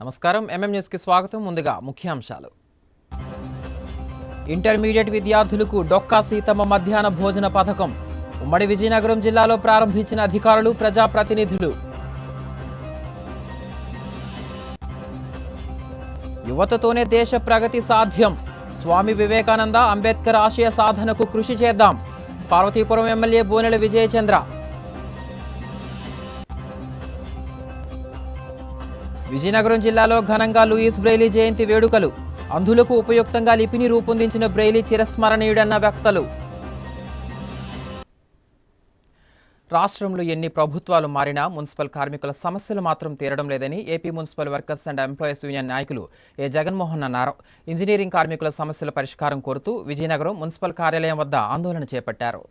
నమస్కారం MM news కి స్వాగతం. ముందుగా ముఖ్యాంశాలు. ఇంటర్మీడియట్ విద్యార్థులకు డొక్కా సీతమ్మ మధ్యాహ్న భోజన పథకం ఉమ్మడి విజయనగరం జిల్లాలో ప్రారంభించిన అధికారులు, ప్రజాప్రతినిధులు. యువతతోనే దేశ ప్రగతి సాధ్యం. స్వామి వివేకానంద, అంబేద్కర్ ఆశయ సాధనకు కృషి చేద్దాం. పార్వతీపురం ఎమ్మెల్యే బోనెల విజయచంద్ర. విజయనగరం జిల్లాలో ఘనంగా లూయిస్ బ్రెయిలీ జయంతి వేడుకలు. అంధులకు ఉపయుక్తంగా లిపిని రూపొందించిన బ్రెయిలీ చిరస్మరణీయుడన్న వక్తలు. రాష్ట్రంలో ఎన్ని ప్రభుత్వాలు మారినా మున్సిపల్ కార్మికుల సమస్యలు మాత్రం తీరడం లేదని AP municipal workers and employees union నాయకులు ఏ జగన్మోహన్ అన్నారు. ఇంజనీరింగ్ కార్మికుల సమస్యల పరిష్కారం కోరుతూ విజయనగరం మున్సిపల్ కార్యాలయం వద్ద ఆందోళన చేపట్టారు.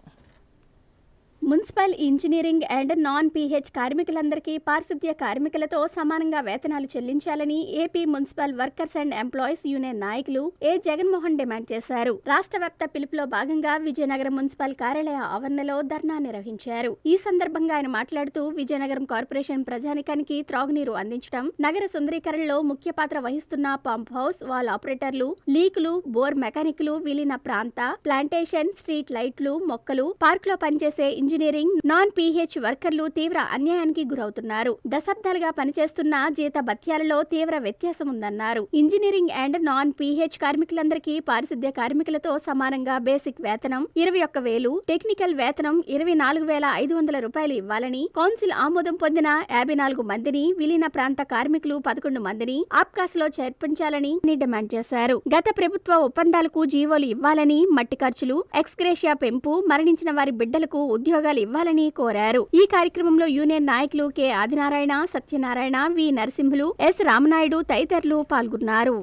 Municipal, engineering and non pH కార్మికులందరికీ పారిశుద్ధ్య కార్మికులతో సమానంగా వేతనాలు చెల్లించాలని AP municipal workers and employees union నాయకులు ఏ జగన్మోహన్ డిమాండ్ చేశారు. రాష్ట్ర వ్యాప్త పిలుపులో భాగంగా విజయనగరం మున్సిపల్ కార్యాలయ ఆవరణలో ధర్నా నిర్వహించారు. ఈ సందర్భంగా ఆయన మాట్లాడుతూ విజయనగరం కార్పొరేషన్ ప్రజానికానికి త్రాగునీరు అందించడం, నగర సుందరీకరణలో ముఖ్య పాత్ర వహిస్తున్న పంప్ హౌస్, వాల్ ఆపరేటర్లు, లీకులు, బోర్ మెకానిక్లు, విలీన ప్రాంత, ప్లాంటేషన్, స్ట్రీట్ లైట్లు, మొక్కలు, పార్క్ లో పనిచేసే ఇంజనీరింగ్, నాన్ పీహెచ్ వర్కర్లు తీవ్ర అన్యాయానికి గురవుతున్నారు. దశాబ్దాలుగా పనిచేస్తున్న జీత భత్యాలలో తీవ్ర వ్యత్యాసం ఉందన్నారు. ఇంజనీరింగ్ అండ్ నాన్ పీహెచ్ కార్మికులందరికీ పారిశుద్ధ్య కార్మికులతో సమానంగా బేసిక్ వేతనం 21,000, టెక్నికల్ వేతనం 24,500 రూపాయలు ఇవ్వాలని, కౌన్సిల్ ఆమోదం పొందిన 54 మందిని, విలీన ప్రాంత కార్మికులు 11 మందిని ఆప్కాస్ లో చేర్పించాలని డిమాండ్ చేశారు. గత ప్రభుత్వ ఒప్పందాలకు జీవోలు ఇవ్వాలని, మట్టి ఖర్చులు, ఎక్స్గ్రేషియా పెంపు, మరణించిన వారి బిడ్డలకు ఉద్యోగాలు ఇవ్వాలని కోరారు. ఈ కార్యక్రమంలో యూనియన్ నాయకులు కె ఆదినారాయణ, సత్యనారాయణ, వి నరసింహులు, ఎస్ రామనాయుడు తదితరులు పాల్గొన్నారు.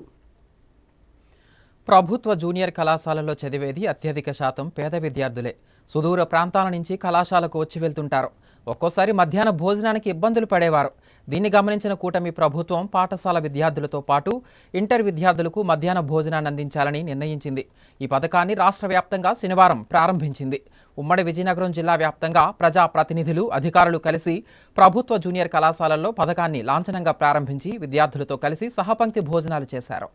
ప్రభుత్వ జూనియర్ కళాశాలలో చదివేది అత్యధిక శాతం పేద విద్యార్థులే. సుదూర ప్రాంతాల నుంచి కళాశాలకు వచ్చి వెళ్తుంటారు. ఒక్కోసారి మధ్యాహ్న భోజనానికి ఇబ్బందులు పడేవారు. దీన్ని గమనించిన కూటమి ప్రభుత్వం పాఠశాల విద్యార్థులతో పాటు ఇంటర్ విద్యార్థులకు మధ్యాహ్న భోజనాన్ని అందించాలని నిర్ణయించింది. ఈ పథకాన్ని రాష్ట్ర వ్యాప్తంగా శనివారం ప్రారంభించింది. ఉమ్మడి విజయనగరం జిల్లా వ్యాప్తంగా ప్రజాప్రతినిధులు, అధికారులు కలిసి ప్రభుత్వ జూనియర్ కళాశాలల్లో పథకాన్ని లాంఛనంగా ప్రారంభించి విద్యార్థులతో కలిసి సహపంక్తి భోజనాలు చేశారు.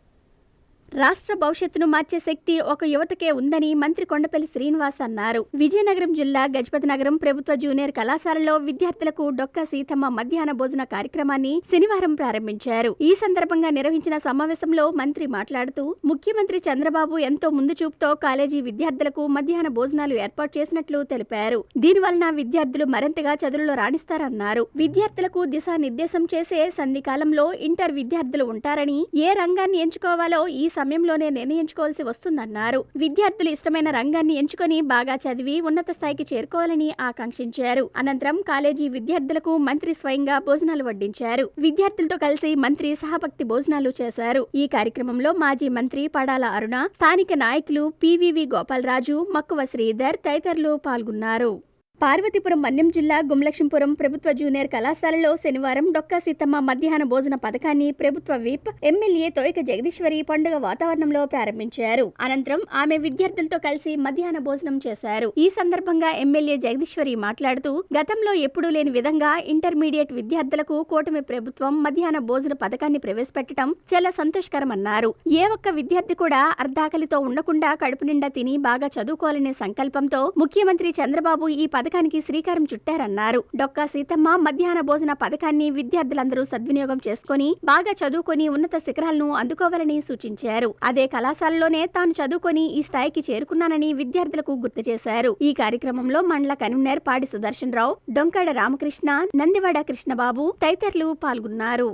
రాష్ట్ర భవిష్యత్తును మార్చే శక్తి ఒక యువతకే ఉందని మంత్రి కొండపల్లి శ్రీనివాస్ అన్నారు. విజయనగరం జిల్లా గజపతి నగరం ప్రభుత్వ జూనియర్ కళాశాలలో విద్యార్థులకు డొక్కా సీతమ్మ మధ్యాహ్న భోజన కార్యక్రమాన్ని శనివారం ప్రారంభించారు. ఈ సందర్భంగా నిర్వహించిన సమావేశంలో మంత్రి మాట్లాడుతూ, ముఖ్యమంత్రి చంద్రబాబు ఎంతో ముందు చూపుతో కాలేజీ విద్యార్థులకు మధ్యాహ్న భోజనాలు ఏర్పాటు చేసినట్లు తెలిపారు. దీనివలన విద్యార్థులు మరింతగా చదువులో రాణిస్తారన్నారు. విద్యార్థులకు దిశానిర్దేశం చేసే సంధి కాలంలో ఇంటర్ విద్యార్థులు ఉంటారని, ఏ రంగాన్ని ఎంచుకోవాలో ఈ సమయంలోనే నిర్ణయించుకోవాల్సి వస్తుందన్నారు. విద్యార్థులు ఇష్టమైన రంగాన్ని ఎంచుకొని బాగా చదివి ఉన్నత స్థాయికి చేరుకోవాలని ఆకాంక్షించారు. అనంతరం కాలేజీ విద్యార్థులకు మంత్రి స్వయంగా భోజనాలు వడ్డించారు. విద్యార్థులతో కలిసి మంత్రి సహపంక్తి భోజనాలు చేశారు. ఈ కార్యక్రమంలో మాజీ మంత్రి పడాల అరుణ, స్థానిక నాయకులు పివివి గోపాలరాజు, మక్కువ శ్రీధర్ తదితరులు పాల్గొన్నారు. పార్వతీపురం మన్యం జిల్లా గుమ్లక్ష్మీపురం ప్రభుత్వ జూనియర్ కళాశాలలో శనివారం డొక్కా సీతమ్మ మధ్యాహ్న భోజన పథకాన్ని ప్రభుత్వ విప్ ఎమ్మెల్యే తోయిక జగదీశ్వరి పండుగ వాతావరణంలో ప్రారంభించారు. అనంతరం ఆమె విద్యార్థులతో కలిసి మధ్యాహ్న భోజనం చేశారు. ఈ సందర్భంగా ఎమ్మెల్యే జగదీశ్వరి మాట్లాడుతూ, గతంలో ఎప్పుడూ లేని విధంగా ఇంటర్మీడియట్ విద్యార్థులకు కూటమి ప్రభుత్వం మధ్యాహ్న భోజన పథకాన్ని ప్రవేశపెట్టడం చాలా సంతోషకరమన్నారు. ఏ ఒక్క విద్యార్థి కూడా అర్ధాకలితో ఉండకుండా కడుపు నిండా తిని బాగా చదువుకోవాలనే సంకల్పంతో ముఖ్యమంత్రి చంద్రబాబు ఈ పథకానికి శ్రీకారం చుట్టారన్నారు. డొక్కా సీతమ్మ మధ్యాహ్న భోజన పథకాన్ని విద్యార్థులందరూ సద్వినియోగం చేసుకుని బాగా చదువుకొని ఉన్నత శిఖరాలను అందుకోవాలని సూచించారు. అదే కళాశాలలోనే తాను చదువుకొని ఈ స్థాయికి చేరుకున్నానని విద్యార్థులకు గుర్తు చేశారు. ఈ కార్యక్రమంలో మండల కన్వీనర్ పాడి సుదర్శన్ రావు, డొంకాడ రామకృష్ణ, నందివాడ కృష్ణబాబు తదితరులు పాల్గొన్నారు.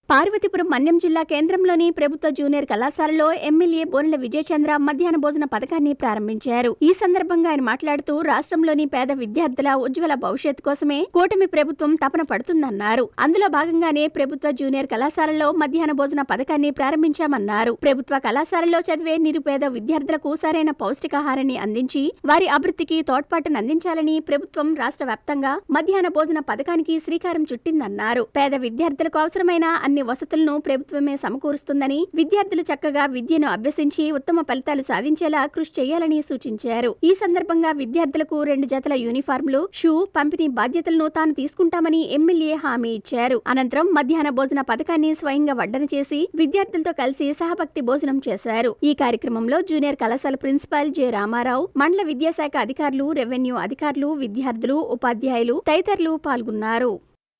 పార్వతీపురం మన్యం జిల్లా కేంద్రంలోని ప్రభుత్వ జూనియర్ కళాశాలలో ఎమ్మెల్యే బోనెల విజయచంద్ర మధ్యాహ్న భోజన పథకాన్ని ప్రారంభించారు. ఈ సందర్భంగా ఆయన మాట్లాడుతూ, రాష్ట్రంలోని పేద విద్యార్థుల ఉజ్వల భవిష్యత్తు కోసమే కూటమి ప్రభుత్వం తపన పడుతుందన్నారు. అందులో భాగంగానే ప్రభుత్వ జూనియర్ కళాశాలలో మధ్యాహ్న భోజన పథకాన్ని ప్రారంభించామన్నారు. ప్రభుత్వ కళాశాలలో చదివే నిరుపేద విద్యార్థులకు సరైన పౌష్టికాహారాన్ని అందించి వారి అభివృద్ధికి తోడ్పాటును అందించాలని ప్రభుత్వం రాష్ట్ర వ్యాప్తంగా మధ్యాహ్న భోజన పథకానికి శ్రీకారం చుట్టిందన్నారు. పేద విద్యార్థులకు అవసరమైన అన్ని అన్ని వసతులను ప్రభుత్వమే సమకూరుస్తుందని, విద్యార్థులు చక్కగా విద్యను అభ్యసించి ఉత్తమ ఫలితాలు సాధించేలా కృషి చేయాలని సూచించారు. ఈ సందర్భంగా విద్యార్థులకు 2 జతల యూనిఫార్ములు, షూ పంపిణీ బాధ్యతలను తాను తీసుకుంటామని ఎమ్మెల్యే హామీ ఇచ్చారు. అనంతరం మధ్యాహ్న భోజన పథకాన్ని స్వయంగా వడ్డన చేసి విద్యార్థులతో కలిసి సహభక్తి భోజనం చేశారు. ఈ కార్యక్రమంలో జూనియర్ కళాశాల ప్రిన్సిపాల్ జె రామారావు, మండల విద్యాశాఖ అధికారులు, రెవెన్యూ అధికారులు, విద్యార్థులు, ఉపాధ్యాయులు తదితరులు పాల్గొన్నారు.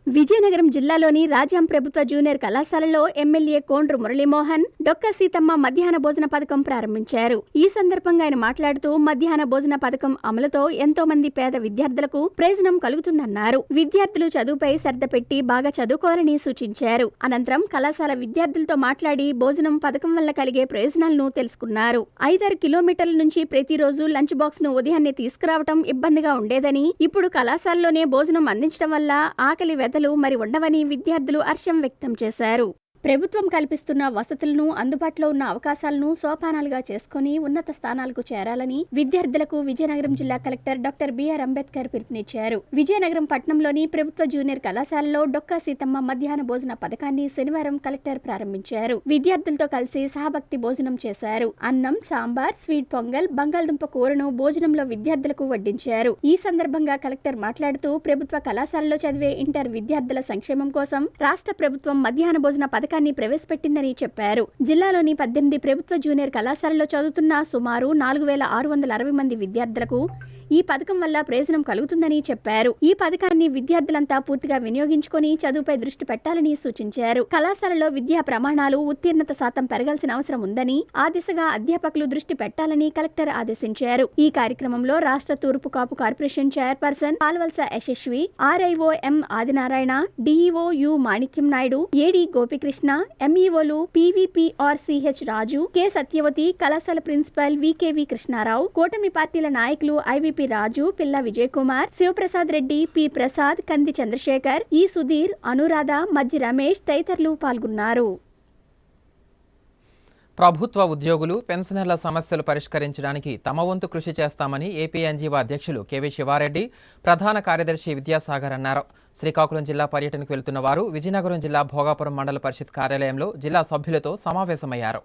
విజయనగరం జిల్లాలోని రాజాం ప్రభుత్వ జూనియర్ కళాశాలలో ఎమ్మెల్యే కోండ్రు మురళీమోహన్ డొక్కా సీతమ్మ మధ్యాహ్న భోజన పథకం ప్రారంభించారు. ఈ సందర్భంగా ఆయన మాట్లాడుతూ మధ్యాహ్న భోజన పథకం అమలుతో ఎంతో మంది పేద విద్యార్థులకు ప్రయోజనం కలుగుతుందన్నారు. విద్యార్థులు చదువుపై శ్రద్ధ పెట్టి బాగా చదువుకోవాలని సూచించారు. అనంతరం కళాశాల విద్యార్థులతో మాట్లాడి భోజనం పథకం వల్ల కలిగే ప్రయోజనాలను తెలుసుకున్నారు. 5-6 కిలోమీటర్ల నుంచి ప్రతిరోజు లంచ్ బాక్స్ ను ఉదయాన్నే తీసుకురావడం ఇబ్బందిగా ఉండేదని, ఇప్పుడు కళాశాలలోనే భోజనం అందించడం వల్ల ఆకలి మరి ఉండవని విద్యార్థులు హర్షం వ్యక్తం చేశారు. ప్రభుత్వం కల్పిస్తున్న వసతులను, అందుబాటులో ఉన్న అవకాశాలను సోపానాలుగా చేసుకుని ఉన్నత స్థానాలకు చేరాలని విద్యార్థులకు విజయనగరం జిల్లా కలెక్టర్ డాక్టర్ బిఆర్ అంబేద్కర్ పిలుపునిచ్చారు. విజయనగరం పట్టణంలోని ప్రభుత్వ జూనియర్ కళాశాలలో డొక్కా సీతమ్మ మధ్యాహ్న భోజన పథకాన్ని శనివారం కలెక్టర్ ప్రారంభించారు. విద్యార్థులతో కలిసి సహభక్తి భోజనం చేశారు. అన్నం, సాంబార్, స్వీట్ పొంగల్, బంగాళదుంప కూరను భోజనంలో విద్యార్థులకు వడ్డించారు. ఈ సందర్భంగా కలెక్టర్ మాట్లాడుతూ ప్రభుత్వ కళాశాలలో చదివే ఇంటర్ విద్యార్థుల సంక్షేమం కోసం రాష్ట్ర ప్రభుత్వం మధ్యాహ్న భోజన పథకాన్ని ప్రవేశపెట్టిందని చెప్పారు. జిల్లాలోని 18 ప్రభుత్వ జూనియర్ కళాశాలలో చదువుతున్న సుమారు 4660 మంది విద్యార్థులకు ఈ పథకం వల్ల ప్రయోజనం కలుగుతుందని చెప్పారు. ఈ పథకాన్ని విద్యార్థులంతా పూర్తిగా వినియోగించుకొని చదువుపై దృష్టి పెట్టాలని సూచించారు. కళాశాలలో విద్యా ప్రమాణాలు, ఉత్తీర్ణత శాతం పెరగాల్సిన అవసరం ఉందని, ఆ దిశగా అధ్యాపకులు దృష్టి పెట్టాలని కలెక్టర్ ఆదేశించారు. ఈ కార్యక్రమంలో రాష్ట్ర Turpu Kapu corporation chairperson Palvalasa Yasaswi, RIO M Adinarayana, DEO U Manikyam Naidu, AD Gopikrishna, ఎంఈఓలు పివిపిఆర్సిహెచ్ రాజు, కె సత్యవతి, కళాశాల ప్రిన్సిపల్ వికేవి కృష్ణారావు, కూటమి పార్టీల నాయకులు ఐవి రాజు, పిల్ల విజయ్ కుమార్, శివప్రసాద్ రెడ్డి, పి ప్రసాద్, కంది చంద్రశేఖర్, ఈ సుధీర్, అనురాధ, మజ్జి రమేష్ తదితరులు పాల్గొన్నారు. ప్రభుత్వ ఉద్యోగులు, పెన్షనర్ల సమస్యలు పరిష్కరించడానికి తమ వంతు కృషి చేస్తామని ఏపీ ఎన్జీఓ అధ్యక్షులు కెవి శివారెడ్డి, ప్రధాన కార్యదర్శి విద్యాసాగర్ అన్నారు. శ్రీకాకుళం జిల్లా పర్యటనకు వెళ్తున్న వారు విజయనగరం జిల్లా భోగాపురం మండల పరిషత్ కార్యాలయంలో జిల్లా సభ్యులతో సమావేశమయ్యారు.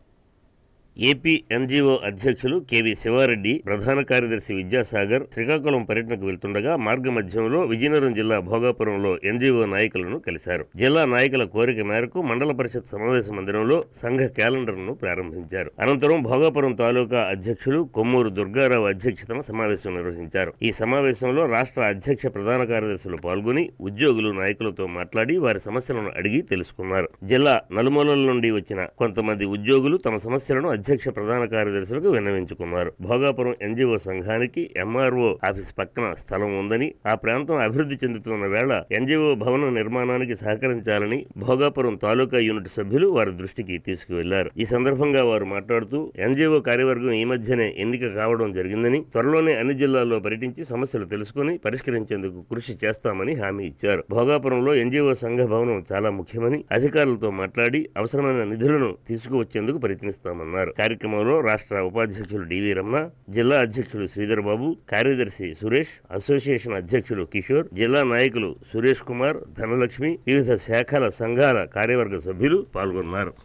ఏపీ ఎన్జీఓ అధ్యక్షులు కెవి శివారెడ్డి, ప్రధాన కార్యదర్శి విద్యాసాగర్ శ్రీకాకుళం పర్యటనకు వెళ్తుండగా మార్గ మధ్యంలో విజయనగరం జిల్లా భోగాపురంలో ఎన్జీఓ నాయకులను కలిశారు. జిల్లా నాయకుల కోరిక మేరకు మండల పరిషత్ సమావేశ మందిరంలో సంఘ క్యాలెండర్ను ప్రారంభించారు. అనంతరం భోగాపురం తాలూకా అధ్యక్షులు కొమ్మూరు దుర్గారావు అధ్యక్షతన సమావేశం నిర్వహించారు. ఈ సమావేశంలో రాష్ట్ర అధ్యక్ష ప్రధాన కార్యదర్శులు పాల్గొని ఉద్యోగులు, నాయకులతో మాట్లాడి వారి సమస్యలను అడిగి తెలుసుకున్నారు. జిల్లా నలుమూలల నుండి వచ్చిన కొంతమంది ఉద్యోగులు తమ సమస్యలను అధ్యక్ష ప్రధాన కార్యదర్శులకు విన్నవించుకున్నారు. భోగాపురం ఎన్జీఓ సంఘానికి ఎంఆర్ఓ ఆఫీస్ పక్కన స్థలం ఉందని, ఆ ప్రాంతం అభివృద్ధి చెందుతున్న వేళ ఎన్జీఓ భవన నిర్మాణానికి సహకరించాలని భోగాపురం తాలూకా యూనిట్ సభ్యులు వారి దృష్టికి తీసుకువెళ్లారు. ఈ సందర్భంగా వారు మాట్లాడుతూ ఎన్జీఓ కార్యవర్గం ఈ మధ్యనే ఎన్నిక కావడం జరిగిందని, త్వరలోనే అన్ని జిల్లాల్లో పర్యటించి సమస్యలు తెలుసుకుని పరిష్కరించేందుకు కృషి చేస్తామని హామీ ఇచ్చారు. భోగాపురంలో ఎన్జీఓ సంఘ భవనం చాలా ముఖ్యమని, అధికారులతో మాట్లాడి అవసరమైన నిధులను తీసుకువచ్చేందుకు ప్రయత్నిస్తామన్నారు. కార్యక్రమంలో రాష్ట్ర ఉపాధ్యక్షులు డివి రమణ, జిల్లా అధ్యక్షులు శ్రీధర్ బాబు, కార్యదర్శి సురేష్, అసోసియేషన్ అధ్యక్షులు కిషోర్, జిల్లా నాయకులు సురేష్ కుమార్, ధనలక్ష్మి, వివిధ శాఖల సంఘాల కార్యవర్గ సభ్యులు పాల్గొన్నారు.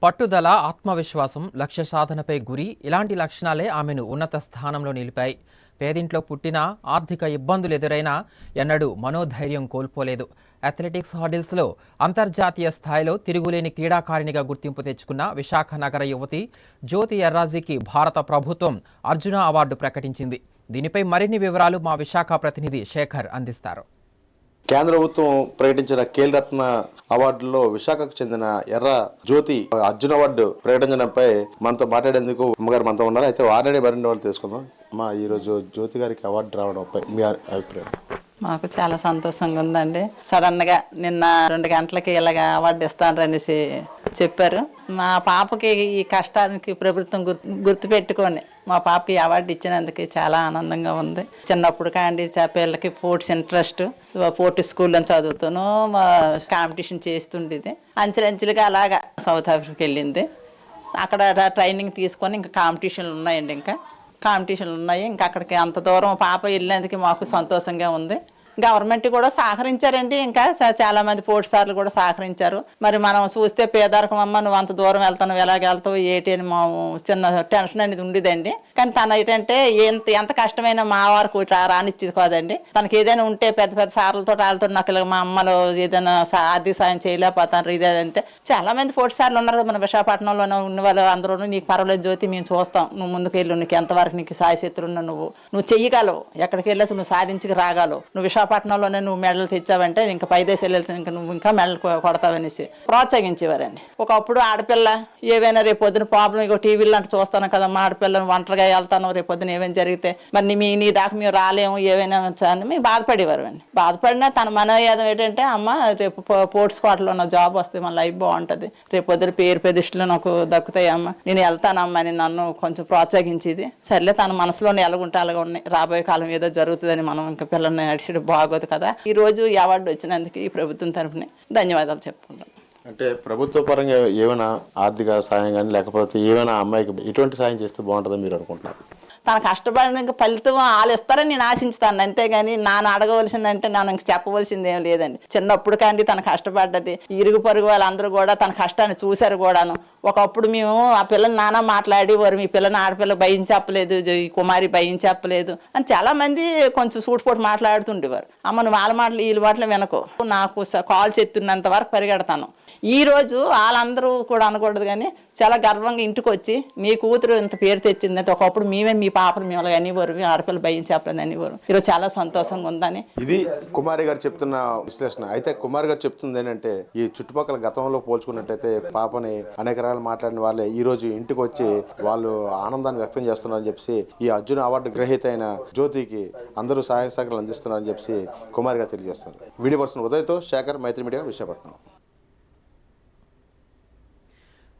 పట్టుదల, ఆత్మవిశ్వాసం, లక్ష్య సాధనపై గురి, ఇలాంటి లక్షణాలే ఆమెను ఉన్నత స్థానంలో నిలిపాయి. పేదింట్లో పుట్టినా, ఆర్థిక ఇబ్బందులు ఎదురైనా ఎన్నడూ మనోధైర్యం కోల్పోలేదు. అథ్లెటిక్స్ హార్డిల్స్లో అంతర్జాతీయ స్థాయిలో తిరుగులేని క్రీడాకారిణిగా గుర్తింపు తెచ్చుకున్న విశాఖ నగర యువతి జ్యోతి ఎర్రాజీకి భారత ప్రభుత్వం అర్జున అవార్డు ప్రకటించింది. దీనిపై మరిన్ని వివరాలు మా విశాఖ ప్రతినిధి శేఖర్ అందిస్తారు. కేంద్ర ప్రభుత్వం ప్రకటించిన ఖేల్ రత్న అవార్డులో విశాఖకు చెందిన ఎర్ర జ్యోతి అర్జున అవార్డు ప్రకటించడంపై మనతో మాట్లాడేందుకు అమ్మగారు మనతో ఉన్నారు. అయితే ఆల్రెడీ మరిన్ని వాళ్ళు తీసుకుందాం. ఈ రోజు జ్యోతి గారికి అవార్డు రావడంపై మీ అభిప్రాయం? మాకు చాలా సంతోషంగా ఉందండి. సడన్ గా నిన్న 2 గంటలకి ఇలాగ అవార్డు ఇస్తాను అనేసి చెప్పారు. మా పాపకి ఈ కష్టానికి ప్రభుత్వం గుర్తుపెట్టుకొని మా పాపకి అవార్డు ఇచ్చినందుకు చాలా ఆనందంగా ఉంది. చిన్నప్పుడు కాండి పిల్లలకి స్పోర్ట్స్ ఇంట్రెస్ట్, స్పోర్ట్స్ స్కూల్లో చదువుతాను, కాంపిటీషన్ చేస్తుండేది. అంచెలంచెలుగా అలాగా సౌత్ ఆఫ్రికా వెళ్ళింది. అక్కడ ట్రైనింగ్ తీసుకొని ఇంకా కాంపిటీషన్లు ఉన్నాయండి. ఇంకా కాంపిటీషన్లు ఉన్నాయి. ఇంకా అక్కడికి అంత దూరం పాప వెళ్ళినందుకు మాకు సంతోషంగా ఉంది. గవర్నమెంట్ కూడా సహకరించారండి. ఇంకా చాలా మంది పోటీ సార్లు కూడా సహకరించారు. మరి మనం చూస్తే పేదరికం అమ్మ నువ్వు అంత దూరం వెళ్తావు ఎలాగెళ్తావు ఏంటి అని మా చిన్న టెన్షన్ అనేది ఉండేదండి. కానీ తను ఏంటంటే ఎంత కష్టమైనా మా వారికి రానిచ్చేది కాదండి. తనకి ఏదైనా ఉంటే పెద్ద పెద్ద సార్లతో వాళ్ళతో నాకు ఇలా మా అమ్మలో ఏదైనా ఆర్థిక సాయం చేయలేకపోతాను ఇదేదంటే చాలా మంది పోటీ సార్లు ఉన్నారు మన విశాఖపట్నంలో ఉన్న వాళ్ళు అందరూ నీకు పర్వాలేదు జ్యోతి మేము చూస్తాం, నువ్వు ముందుకు వెళ్ళు, నీకు ఎంతవరకు నీకు సాయశక్తులు నువ్వు చెయ్యగలవు, ఎక్కడికి వెళ్ళేసి నువ్వు సాధించి రాగలవు, నువ్వు విశాఖపట్నంలోనే నువ్వు మెడలు తెచ్చావంటే ఇంకా పై దేశాలు వెళ్తే ఇంకా నువ్వు ఇంకా మెడలు కొడతావనేసి ప్రోత్సహించేవారండి. ఒకప్పుడు ఆడపిల్ల ఏవైనా రేపు పొద్దున ప్రాబ్లం ఇక టీవీలో అంటే చూస్తాను కదా మా ఆడపిల్లని ఒంటరిగా వెళ్తాను రేపు పొద్దున ఏమైనా జరిగితే మరి నీ దాకా మేము రాలేము ఏమైనా అని మేము బాధపడేవారు అండి. బాధపడినా తన మనోయాదం ఏంటంటే అమ్మ రేపు పోర్ట్స్ కోటలో నా జాబ్ వస్తే మన లైఫ్ బాగుంటుంది, రేపు పొద్దున పేరు ప్రతిష్టలు నాకు దక్కుతాయి అమ్మ నేను వెళ్తానమ్మా అని నన్ను కొంచెం ప్రోత్సహించేది. సర్లే తన మనసులోనే ఎలాగుంటే అలాగా ఉన్నాయి, రాబోయే కాలం ఏదో జరుగుతుందని మనం ఇంకా పిల్లల్ని నడిచి బాగోదు కదా. ఈ రోజు ఈ అవార్డు వచ్చినందుకు ఈ ప్రభుత్వం తరఫున ధన్యవాదాలు చెప్పుకుంటాను. అంటే ప్రభుత్వ పరంగా ఏమైనా ఆర్థిక సాయం కానీ లేకపోతే ఏమైనా అమ్మాయికి ఎటువంటి సాయం చేస్తే బాగుంటుందో మీరు అనుకుంటున్నారు? తన కష్టపడిన ఫలితం వాళ్ళు ఇస్తారని నేను ఆశించుతాను, అంతేగాని నాన్న అడగవలసిందంటే నేను ఇంక చెప్పవలసింది ఏం లేదండి. చిన్నప్పుడు కానీ తన కష్టపడ్డది ఇరుగు పొరుగు వాళ్ళందరూ కూడా తన కష్టాన్ని చూశారు కూడాను. ఒకప్పుడు మేము ఆ పిల్లని నాన్న మాట్లాడేవారు, మీ పిల్లని ఆడపిల్ల భయం చెప్పలేదు, ఈ కుమారి భయం చెప్పలేదు అని చాలా మంది కొంచెం సూటిపోటు మాట్లాడుతుండేవారు. అమ్మ నువ్వు వాళ్ళ మాటలు వీళ్ళ మాటలు వినకు, నాకు కాల్ చెత్తున్నంత వరకు పరిగెడతాను. ఈ రోజు వాళ్ళందరూ కూడా అనకూడదు కానీ చాలా గర్వంగా ఇంటికి వచ్చి మీ కూతురు ఇంత పేరు తెచ్చిందంటే ఒకప్పుడు మేమే మీ పాపను మిమ్మల్ని అనేవారు, మీ ఆడపిల్ల భయం చెప్పలేదు అనేవారు. ఈరోజు చాలా సంతోషంగా ఉందని ఇది కుమారి గారు చెప్తున్న విశ్లేషణ. అయితే కుమారి గారు చెప్తుంది ఏంటంటే ఈ చుట్టుపక్కల గతంలో పోల్చుకున్నట్టయితే పాపని అనేక రకాలు మాట్లాడిన వాళ్ళే ఈ రోజు ఇంటికి వచ్చి వాళ్ళు ఆనందాన్ని వ్యక్తం చేస్తున్నారని చెప్పి ఈ అర్జున అవార్డు గ్రహీత అయిన జ్యోతికి అందరూ సహాయ సహకారాలు అందిస్తున్నారని చెప్పి కుమారి గారు తెలియజేస్తారు. వీడియో పర్సన్ ఉదయ్తో శేఖర్, మైత్రి మీడియా, విశాఖపట్నం.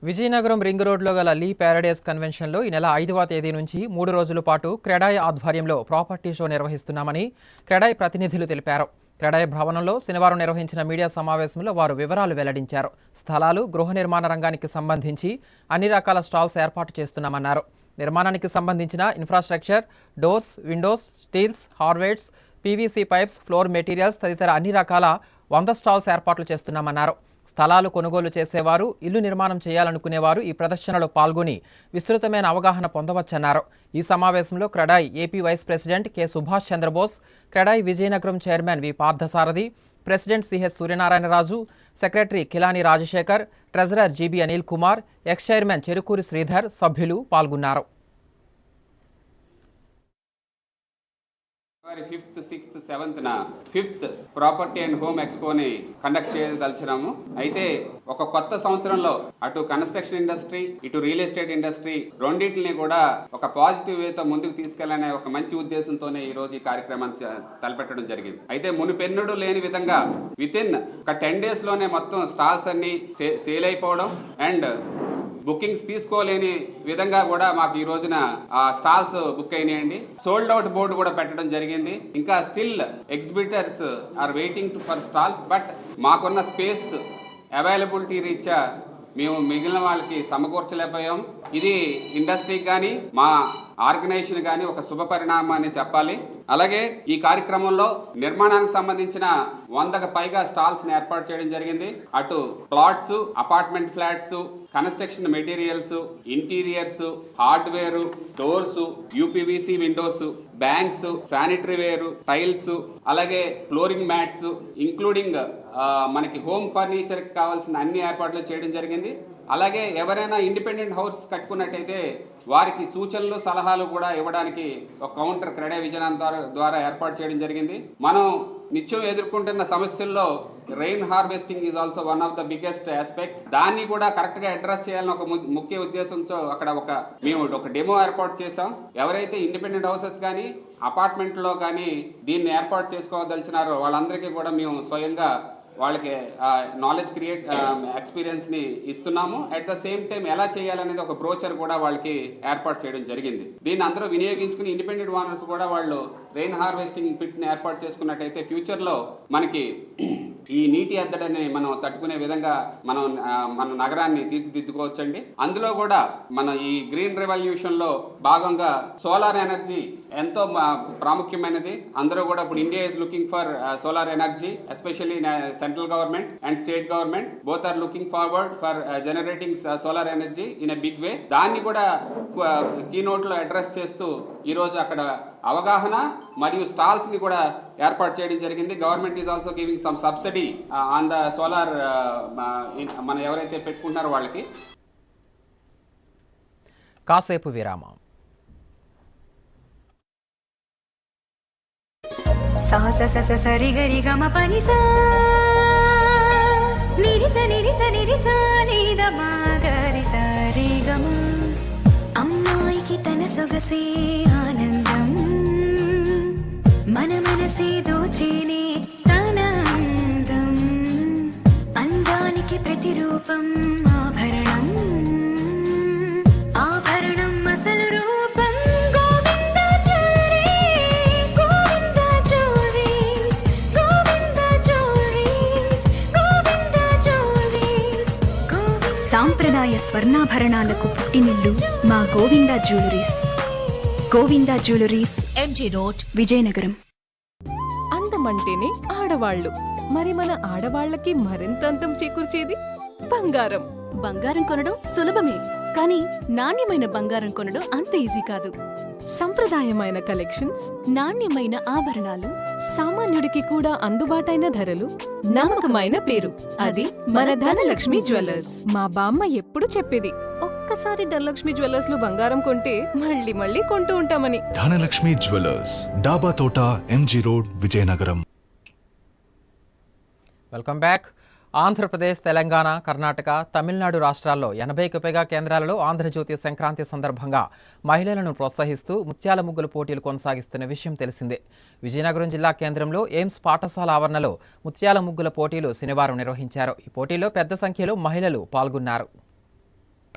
విజయనగరం రింగ్ రోడ్లో గల లీ ప్యారడైజ్ కన్వెన్షన్లో ఈ నెల 5వ తేదీ నుంచి 3 రోజుల పాటు క్రెడాయ్ ఆధ్వర్యంలో ప్రాపర్టీ షో నిర్వహిస్తున్నామని క్రెడాయ్ ప్రతినిధులు తెలిపారు. క్రెడాయ్ భవనంలో శనివారం నిర్వహించిన మీడియా సమావేశంలో వారు వివరాలు వెల్లడించారు. స్థలాలు, గృహ నిర్మాణ రంగానికి సంబంధించి అన్ని రకాల స్టాల్స్ ఏర్పాటు చేస్తున్నామన్నారు. నిర్మాణానికి సంబంధించిన infrastructure, doors, windows, steels, hardwares, PVC pipes, floor materials తదితర అన్ని రకాల 100 స్టాల్స్ ఏర్పాట్లు చేస్తున్నామన్నారు. స్థలాలు కొనుగోలు చేసేవారు, ఇల్లు నిర్మాణం చేయాలనుకునేవారు ఈ ప్రదర్శనలో పాల్గొని విస్తృతమైన అవగాహన పొందవచ్చన్నారు. ఈ సమావేశంలో Credai AP vice president K Subhash Chandrabose, Credai Vizianagaram chairman V Parthasarathi, president CH Suryanarayanaraju, secretary Kilani Rajasekhar, treasurer GB Anil Kumar, ex chairman Cherukuri Sridhar, సభ్యులు పాల్గొన్నారు. 5th, 6th, 7th 5th property and home ఎక్స్పోని కండక్ట్ చేయదలిచినాము. అయితే ఒక కొత్త సంవత్సరంలో అటు కన్స్ట్రక్షన్ ఇండస్ట్రీ, ఇటు రియల్ ఎస్టేట్ ఇండస్ట్రీ రెండింటిని కూడా ఒక పాజిటివ్ వేతో ముందుకు తీసుకెళ్లనే ఒక మంచి ఉద్దేశంతోనే ఈ రోజు ఈ కార్యక్రమాన్ని తలపెట్టడం జరిగింది. అయితే మునుపెన్నడూ లేని విధంగా వితిన్ ఒక 10 days లోనే మొత్తం స్టాల్స్ అన్ని సేల్ అయిపోవడం అండ్ బుకింగ్స్ తీసుకోలేని విధంగా కూడా మాకు ఈ రోజున ఆ స్టాల్స్ బుక్ అయినాయండి. సోల్డ్ అవుట్ బోర్డు కూడా పెట్టడం జరిగింది. ఇంకా still exhibitors are waiting for stalls, but మాకున్న స్పేస్ అవైలబిలిటీ రీత్యా మేము మిగిలిన వాళ్ళకి సమకూర్చలేకపోయాం. ఇది ఇండస్ట్రీకి కానీ మా ఆర్గనైజేషన్ కానీ ఒక శుభ పరిణామాన్ని చెప్పాలి. అలాగే ఈ కార్యక్రమంలో నిర్మాణానికి సంబంధించిన 100కు పైగా స్టాల్స్ని ఏర్పాటు చేయడం జరిగింది. అటు plots, apartment flats, construction materials, interiors, hardware, doors, UPVC Windows, banks, sanitary ware, tiles, అలాగే ఫ్లోరింగ్ మ్యాట్స్, ఇంక్లూడింగ్ మనకి హోమ్ ఫర్నిచర్కి కావాల్సిన అన్ని ఏర్పాట్లు చేయడం జరిగింది. అలాగే ఎవరైనా ఇండిపెండెంట్ హౌస్ కట్టుకున్నట్టయితే వారికి సూచనలు, సలహాలు కూడా ఇవ్వడానికి ఒక కౌంటర్ క్రెడాయ్ విజయనగరం ద్వారా ఏర్పాటు చేయడం జరిగింది. మనం నిత్యం ఎదుర్కొంటున్న సమస్యల్లో rain harvesting is also one of the biggest aspect. దాన్ని కూడా కరెక్ట్గా అడ్రస్ చేయాలని ఒక ముఖ్య ఉద్దేశంతో అక్కడ మేము ఒక డెమో ఏర్పాటు చేసాం. ఎవరైతే ఇండిపెండెంట్ హౌసెస్ కానీ అపార్ట్మెంట్లో కానీ దీన్ని ఏర్పాటు చేసుకోదలిచినారో వాళ్ళందరికీ కూడా మేము స్వయంగా వాళ్ళకి నాలెడ్జ్ ఎక్స్పీరియన్స్ని ఇస్తున్నాము. అట్ ద సేమ్ టైం ఎలా చేయాలనేది ఒక బ్రోచర్ కూడా వాళ్ళకి ఏర్పాటు చేయడం జరిగింది. దీన్ని అందరూ వినియోగించుకుని ఇండిపెండెంట్ ఓనర్స్ కూడా వాళ్ళు రెయిన్ హార్వెస్టింగ్ పిట్ని ఏర్పాటు చేసుకున్నట్టయితే ఫ్యూచర్లో మనకి ఈ నీటి ఎద్దడిని మనం తట్టుకునే విధంగా మనం మన నగరాన్ని తీర్చిదిద్దుకోవచ్చండి. అందులో కూడా మన ఈ గ్రీన్ రెవల్యూషన్లో భాగంగా సోలార్ ఎనర్జీ ఎంతో ప్రాముఖ్యమైనది. అందరూ కూడా ఇప్పుడు India is looking for solar energy, especially central government and state government both are looking forward for generating solar energy in a big way. దాన్ని కూడా కీనోట్లో అడ్రస్ చేస్తూ ఈరోజు అక్కడ అవగాహన మరియు స్టాల్స్ని కూడా ఏర్పాటు చేయడం జరిగింది. Government is also giving some subsidy on the solar మనం ఎవరైతే పెట్టుకుంటున్నారో వాళ్ళకి. కాసేపు విరామం. సా స స స సరి గరి గమ పని సా నిరి స నిరి స నిరి సా ని ద మా గరి స రి గమ అమ్మాయికి తన సొగసే ఆనందం మన మనసే దోచేనే తన అందం అందానికి ప్రతిరూపం ఆభరణం ఆభరణం అసలు రూపం Govinda jewellers Govinda jewellers Govinda jewellers Govinda jewellers సాంప్రదాయ స్వర్ణాభరణాలకు పుట్టినిల్లు మా Govinda jewellers. Govinda jewellers, MG road, Vizianagaram. అందమంటేనే ఆడవాళ్ళు, మరి మన ఆడవాళ్ళకి మరింత అందం చేకూర్చేది బంగారం. బంగారం కొనడం సులభమే, కానీ నాణ్యమైన బంగారం కొనడం అంత ఈజీ కాదు. సంప్రదాయమైన కలెక్షన్స్, నాణ్యమైన ఆభరణాలు, సామాన్యుడికి కూడా అందుబాటైన ధరలు, నమ్మకమైన పేరు, అది మన ధనలక్ష్మి జ్యువెలర్స్. మా బామ్మ ఎప్పుడు చెప్పేది, ఒక్కసారి ధనలక్ష్మి జ్యువెలర్స్ లో బంగారం కొంటే మళ్ళీ మళ్ళీ కొంటూ ఉంటామని. ధనలక్ష్మి జ్యువెలర్స్, డాబా తోట, MG road, Vizianagaram. Welcome back. Andhra Pradesh, Telangana, Karnataka, Tamil Nadu రాష్ట్రాల్లో 80కి పైగా కేంద్రాలలో ఆంధ్రజ్యోతి సంక్రాంతి సందర్భంగా మహిళలను ప్రోత్సహిస్తూ ముత్యాల ముగ్గుల పోటీలు కొనసాగిస్తున్న విషయం తెలిసిందే. విజయనగరం జిల్లా కేంద్రంలో ఎయిమ్స్ పాఠశాల ఆవరణలో ముత్యాల ముగ్గుల పోటీలు శనివారం నిర్వహించారు. ఈ పోటీలో పెద్ద సంఖ్యలో మహిళలు పాల్గొన్నారు.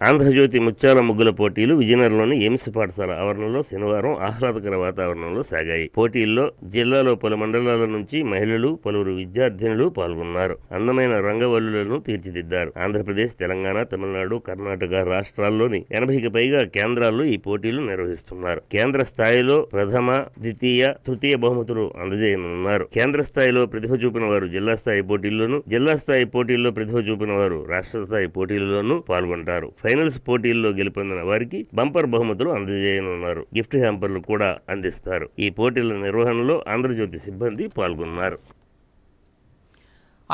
ఆంధ్రజ్యోతి ముత్యాల ముగ్గుల పోటీలు విజయనగరంలోని ఎయిమ్స్ పాఠశాల ఆవరణలో శనివారం ఆహ్లాదకర వాతావరణంలో సాగాయి. పోటీల్లో జిల్లాలో పలు మండలాల నుంచి మహిళలు, పలువురు విద్యార్థినులు పాల్గొన్నారు. అందమైన రంగవల్లులను తీర్చిదిద్దారు. ఆంధ్రప్రదేశ్, తెలంగాణ, తమిళనాడు, కర్ణాటక రాష్ట్రాల్లోని 80కి పైగా కేంద్రాల్లో ఈ పోటీలు నిర్వహిస్తున్నారు. కేంద్ర స్థాయిలో ప్రథమ, ద్వితీయ, తృతీయ బహుమతులు అందజేయనున్నారు. కేంద్ర స్థాయిలో ప్రతిభ చూపిన వారు జిల్లా స్థాయి పోటీల్లోనూ, జిల్లా స్థాయి పోటీల్లో ప్రతిభ చూపిన వారు రాష్ట్ర స్థాయి పోటీల్లోనూ పాల్గొంటారు. ఫైనల్స్ పోటీల్లో గెలుపొందిన వారికి బంపర్ బహుమతులు అందజేయనున్నారు. గిఫ్ట్ హ్యాంపర్లు కూడా అందిస్తారు. ఈ పోటీల నిర్వహణలో ఆంధ్రజ్యోతి సిబ్బంది పాల్గొన్నారు.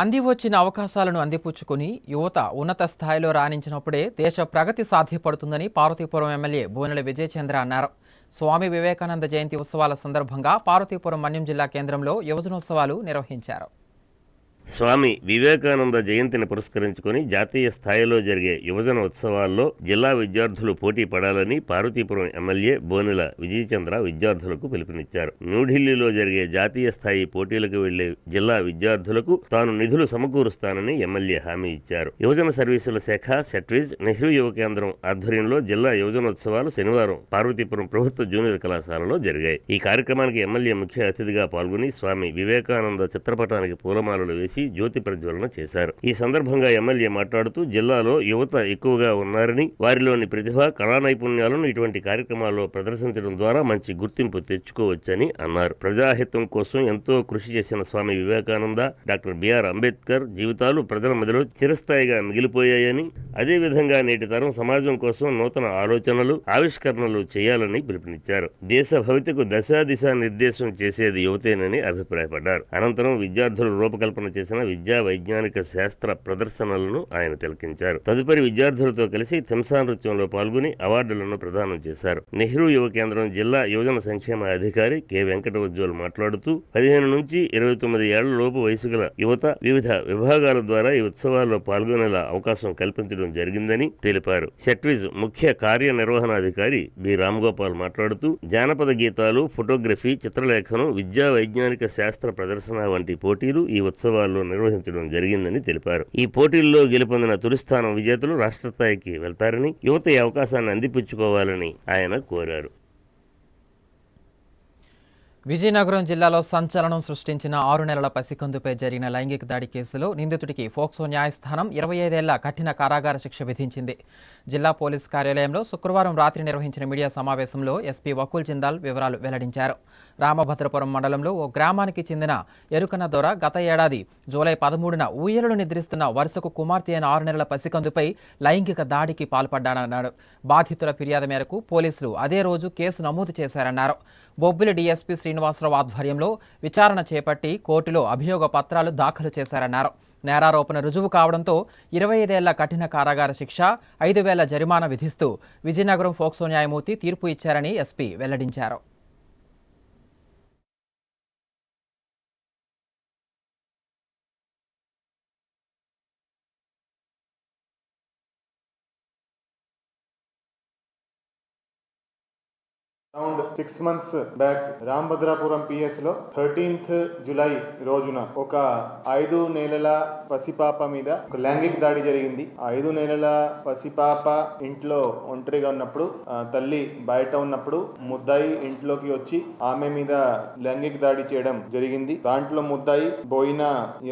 అంది వచ్చిన అవకాశాలను అందిపుచ్చుకుని యువత ఉన్నత స్థాయిలో రాణించినప్పుడే దేశ ప్రగతి సాధ్యపడుతుందని పార్వతీపురం ఎమ్మెల్యే బోనెల విజయచంద్ర అన్నారు. స్వామి వివేకానంద జయంతి ఉత్సవాల సందర్భంగా పార్వతీపురం మన్యం జిల్లా కేంద్రంలో యువజనోత్సవాలు నిర్వహించారు. స్వామి వివేకానంద జయంతిని పురస్కరించుకొని జాతీయ స్థాయిలో జరిగే యువజన ఉత్సవాల్లో జిల్లా విద్యార్థులు పోటీ పడాలని పార్వతీపురం ఎమ్మెల్యే బోనెల విజయచంద్ర విద్యార్థులకు పిలుపునిచ్చారు. న్యూఢిల్లీలో జరిగే జాతీయ స్థాయి పోటీలకు వెళ్లే జిల్లా విద్యార్థులకు తాను నిధులు సమకూరుస్తానని ఎమ్మెల్యే హామీ ఇచ్చారు. యువజన సర్వీసుల శాఖ, సెట్విజ్, నెహ్రూ యువ కేంద్రం ఆధ్వర్యంలో జిల్లా యువజనోత్సవాలు శనివారం పార్వతీపురం ప్రభుత్వ జూనియర్ కళాశాలలో జరిగాయి. ఈ కార్యక్రమానికి ఎమ్మెల్యే ముఖ్య అతిథిగా పాల్గొని స్వామి వివేకానంద చిత్రపటానికి పూలమాలలు వేసి జ్యోతి ప్రజ్వలన చేశారు. ఈ సందర్భంగా ఎమ్మెల్యే మాట్లాడుతూ జిల్లాలో యువత ఎక్కువగా ఉన్నారని, వారిలోని ప్రతిభ, కళా నైపుణ్యాలను ఇటువంటి కార్యక్రమాల్లో ప్రదర్శించడం ద్వారా మంచి గుర్తింపు తెచ్చుకోవచ్చని అన్నారు. ప్రజాహితం కోసం ఎంతో కృషి చేసిన స్వామి వివేకానంద, డాక్టర్ బిఆర్ అంబేద్కర్ జీవితాలు ప్రజల మధ్యలో చిరస్థాయిగా మిగిలిపోయాయని, అదేవిధంగా నేటి తరం సమాజం కోసం నూతన ఆలోచనలు, ఆవిష్కరణలు చేయాలని పిలుపునిచ్చారు. దేశ భవితకు దశా నిర్దేశం చేసేది యువతేనని అభిప్రాయపడ్డారు. అనంతరం విద్యార్థులు రూపకల్పన చేసిన విద్యా వైజ్ఞానిక శాస్త్ర ప్రదర్శనలను ఆయన తిలకించారు. తదుపరి విద్యార్థులతో కలిసి థింసా నృత్యంలో పాల్గొని అవార్డులను ప్రదానం చేశారు. నెహ్రూ యువ కేంద్రం జిల్లా యువజన సంక్షేమ అధికారి కె వెంకట ఉజ్వల్ మాట్లాడుతూ 15 నుంచి 29 ఏళ్ల లోపు వయసు గల యువత వివిధ విభాగాల ద్వారా ఈ ఉత్సవాల్లో పాల్గొనేలా అవకాశం కల్పించడం జరిగిందని తెలిపారు. సెట్విజ్ ముఖ్య కార్యనిర్వహణాధికారి బి రామ్గోపాల్ మాట్లాడుతూ జానపద గీతాలు, ఫోటోగ్రఫీ, చిత్రలేఖనం, విద్యా వైజ్ఞానిక శాస్త్ర ప్రదర్శన వంటి పోటీలు ఈ ఉత్సవాల్లో నిర్వహించడం జరిగిందని తెలిపారు. ఈ పోటీల్లో గెలుపొందిన తొలిస్థానం విజేతలు రాష్ట్ర స్థాయికి వెళ్తారని, యువత ఈ అవకాశాన్ని అందిపుచ్చుకోవాలని ఆయన కోరారు. విజయనగరం జిల్లాలో సంచలనం సృష్టించిన 6 నెలల పసికందుపై జరిగిన లైంగిక దాడి కేసులో నిందితుడికి ఫోక్సో న్యాయస్థానం 25 ఏళ్ల కఠిన కారాగార శిక్ష విధించింది. జిల్లా పోలీస్ కార్యాలయంలో శుక్రవారం రాత్రి నిర్వహించిన మీడియా సమావేశంలో ఎస్పీ వకుల్ జిందాల్ వివరాలు వెల్లడించారు. రామభద్రపురం మండలంలో ఓ గ్రామానికి చెందిన ఎరుకన దొర గత ఏడాది జూలై 13న ఊయలను నిద్రిస్తున్న వరుసకు కుమార్తె అయిన 6 నెలల పసికందుపై లైంగిక దాడికి పాల్పడ్డాడన్నాడు. బాధితుల ఫిర్యాదు మేరకు పోలీసులు అదే రోజు కేసు నమోదు చేశారన్నారు. బొబ్బిలి డీఎస్పీ శ్రీనివాసరావు ఆధ్వర్యంలో విచారణ చేపట్టి కోర్టులో అభియోగ పత్రాలు దాఖలు చేశారన్నారు. నేరారోపణ రుజువు కావడంతో 25 ఏళ్ల కఠిన కారాగార శిక్ష, 5,000 జరిమానా విధిస్తూ విజయనగరం ఫోక్సో న్యాయమూర్తి తీర్పు ఇచ్చారని ఎస్పీ వెల్లడించారు. Around 6 months back Ramabhadrapuram PS లో 13th జులై రోజున ఒక 5 నెలల పసిపాప మీద ఒక లైంగిక దాడి జరిగింది. 5 నెలల పసిపాప ఇంట్లో ఒంటరిగా ఉన్నప్పుడు, తల్లి బయట ఉన్నప్పుడు ముద్దాయి ఇంట్లోకి వచ్చి ఆమె మీద లైంగిక దాడి చేయడం జరిగింది. దాంట్లో ముద్దాయి బోయిన